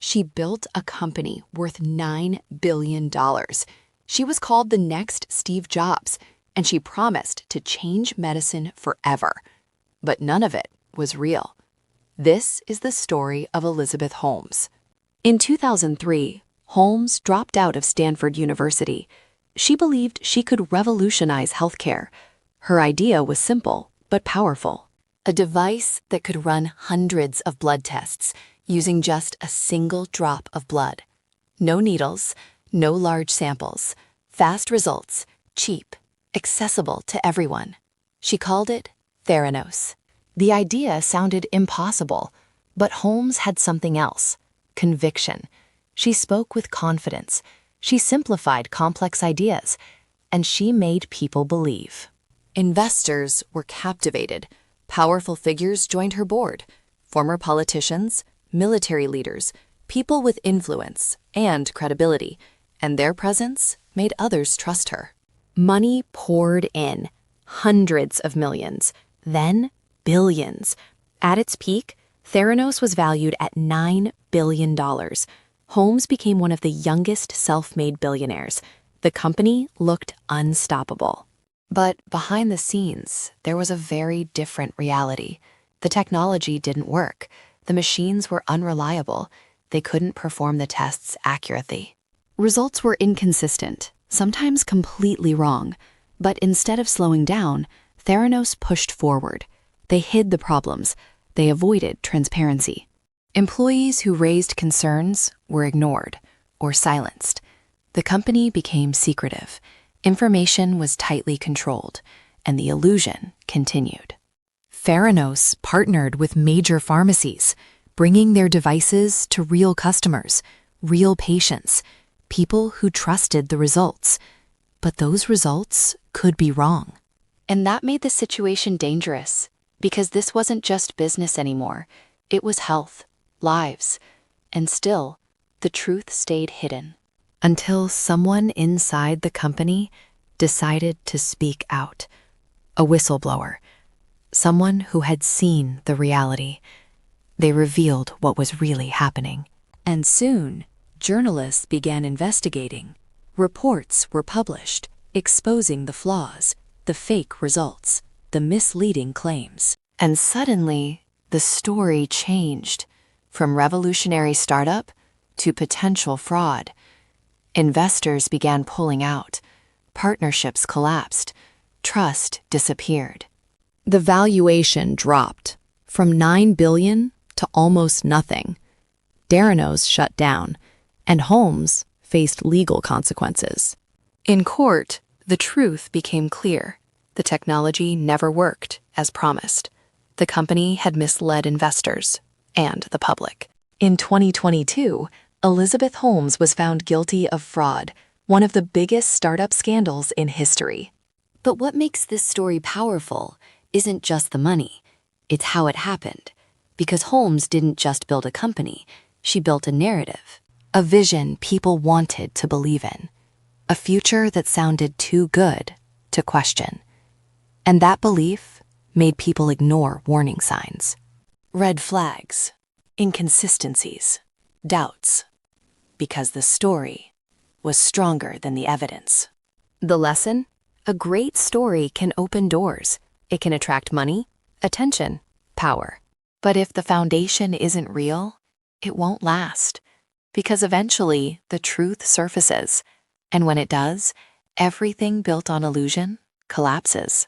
She built a company worth $9 billion. She was called the next Steve Jobs, and she promised to change medicine forever. But none of it was real. This is the story of Elizabeth Holmes. In 2003, Holmes dropped out of Stanford University. She believed she could revolutionize healthcare. Her idea was simple but powerful. A device that could run hundreds of blood tests using just a single drop of blood. No needles, no large samples, fast results, cheap, accessible to everyone. She called it Theranos. The idea sounded impossible, but Holmes had something else: conviction. She spoke with confidence. She simplified complex ideas, and she made people believe. Investors were captivated. Powerful figures joined her board: former politicians, military leaders, people with influence and credibility, and their presence made others trust her. Money poured in, hundreds of millions, then billions. At its peak, Theranos was valued at $9 billion. Holmes became one of the youngest self-made billionaires. The company looked unstoppable. But behind the scenes, there was a very different reality. The technology didn't work. The machines were unreliable. They couldn't perform the tests accurately. Results were inconsistent, sometimes completely wrong. But instead of slowing down, Theranos pushed forward. They hid the problems. They avoided transparency. Employees who raised concerns were ignored or silenced. The company became secretive. Information was tightly controlled, and the illusion continued. Theranos partnered with major pharmacies, bringing their devices to real customers, real patients, people who trusted the results. But those results could be wrong. And that made the situation dangerous, because this wasn't just business anymore. It was health, lives, and still, the truth stayed hidden. Until someone inside the company decided to speak out. A whistleblower. Someone who had seen the reality. They revealed what was really happening. And soon, journalists began investigating. Reports were published, exposing the flaws, the fake results, the misleading claims. And suddenly, the story changed. From revolutionary startup to potential fraud. Investors began pulling out. Partnerships collapsed. Trust disappeared. The valuation dropped from $9 billion to almost nothing. Theranos shut down, and Holmes faced legal consequences. In court, the truth became clear. The technology never worked as promised. The company had misled investors and the public. In 2022, Elizabeth Holmes was found guilty of fraud, one of the biggest startup scandals in history. But what makes this story powerful isn't just the money, it's how it happened. Because Holmes didn't just build a company, she built a narrative, a vision people wanted to believe in, a future that sounded too good to question. And that belief made people ignore warning signs. Red flags, inconsistencies, doubts, because the story was stronger than the evidence. The lesson? A great story can open doors. It can attract money, attention, power. But if the foundation isn't real, it won't last. Because eventually, the truth surfaces. And when it does, everything built on illusion collapses.